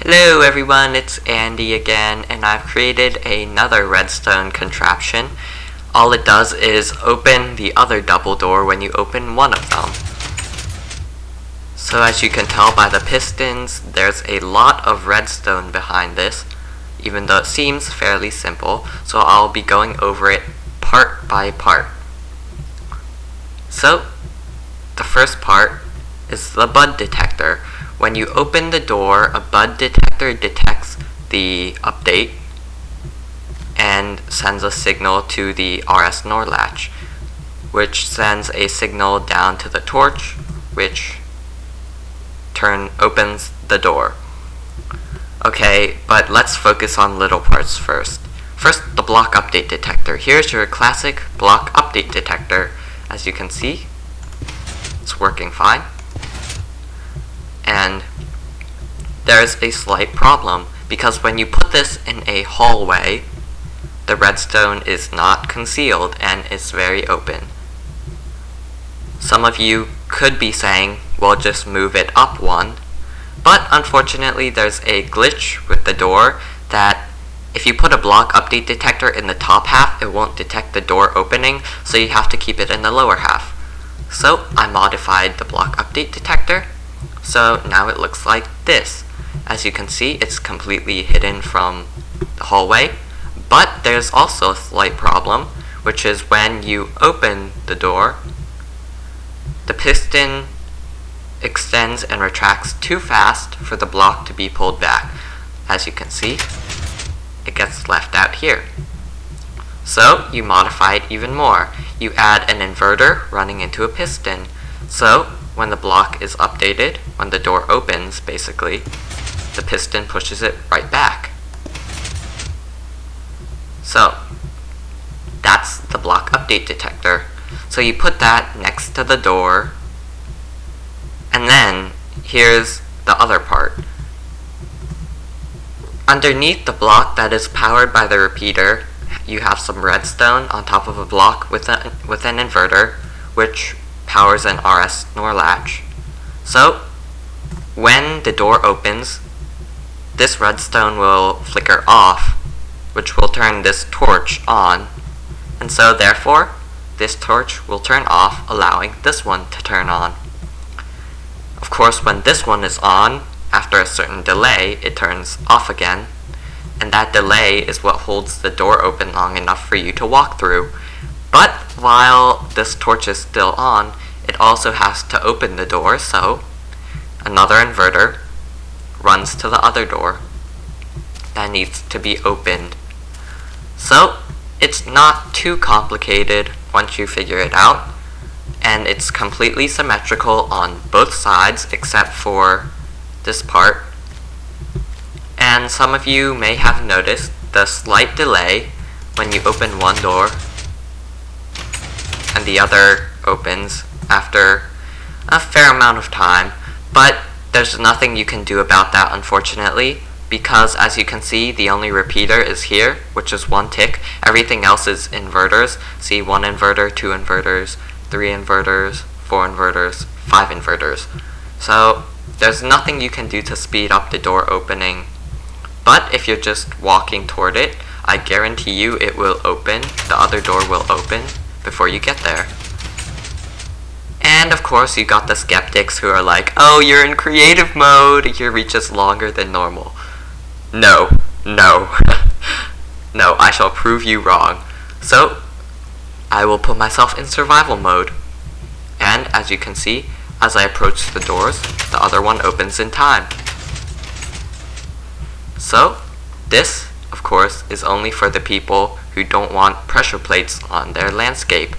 Hello everyone, it's Andy again, and I've created another redstone contraption. All it does is open the other double door when you open one of them. So as you can tell by the pistons, there's a lot of redstone behind this, even though it seems fairly simple, so I'll be going over it part by part. So, the first part is the bud detector. When you open the door, a bud detector detects the update and sends a signal to the RS NOR latch, which sends a signal down to the torch, which opens the door. Okay, but let's focus on little parts first. First, the block update detector. Here's your classic block update detector. As you can see, it's working fine. And there's a slight problem, because when you put this in a hallway, the redstone is not concealed and is very open. Some of you could be saying, well, just move it up one, but unfortunately there's a glitch with the door that if you put a block update detector in the top half, it won't detect the door opening, so you have to keep it in the lower half. So I modified the block update detector. So now it looks like this. As you can see, it's completely hidden from the hallway, but there's also a slight problem, which is when you open the door, the piston extends and retracts too fast for the block to be pulled back. As you can see, it gets left out here. So you modify it even more. You add an inverter running into a piston. So when the block is updated, when the door opens, basically, the piston pushes it right back. So that's the block update detector. So you put that next to the door, and then here's the other part. Underneath the block that is powered by the repeater, you have some redstone on top of a block with an inverter, which powers an RS NOR latch. So when the door opens, this redstone will flicker off, which will turn this torch on, and so therefore this torch will turn off, allowing this one to turn on. Of course, when this one is on, after a certain delay, it turns off again, and that delay is what holds the door open long enough for you to walk through. But while this torch is still on, it also has to open the door, so another inverter runs to the other door that needs to be opened. So it's not too complicated once you figure it out, and it's completely symmetrical on both sides except for this part. And some of you may have noticed the slight delay when you open one door and the other opens after a fair amount of time, but there's nothing you can do about that, unfortunately, because as you can see, the only repeater is here, which is one tick. Everything else is inverters. See, 1 inverter, 2 inverters, 3 inverters, 4 inverters, 5 inverters. So there's nothing you can do to speed up the door opening, but if you're just walking toward it, I guarantee you it will open, the other door will open before you get there. And of course, you got the skeptics who are like, oh, you're in creative mode, your reach is longer than normal. No, no, no, I shall prove you wrong. So I will put myself in survival mode. And as you can see, as I approach the doors, the other one opens in time. So this, of course, is only for the people who don't want pressure plates on their landscape.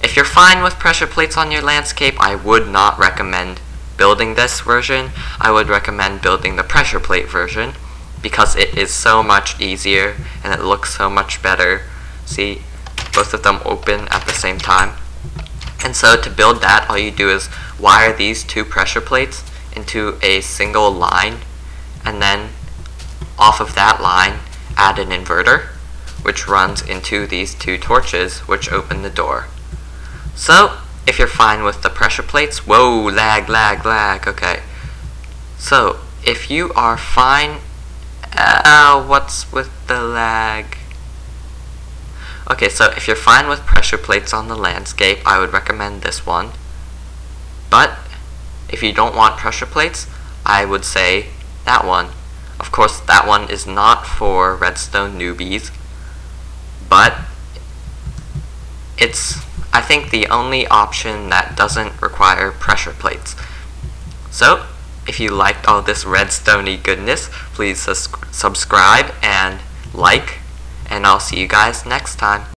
If you're fine with pressure plates on your landscape, I would not recommend building this version. I would recommend building the pressure plate version, because it is so much easier and it looks so much better. See, both of them open at the same time. And so to build that, all you do is wire these 2 pressure plates into a single line, and then off of that line add an inverter, which runs into these 2 torches, which open the door. So if you're fine with the pressure plates, whoa, lag, okay. So if you are fine What's with the lag? Okay, so if you're fine with pressure plates on the landscape, I would recommend this one. But if you don't want pressure plates, I would say that one. Of course, that one is not for redstone newbies, but it's, I think, the only option that doesn't require pressure plates. So, if you liked all this redstoney goodness, please subscribe and like, and I'll see you guys next time.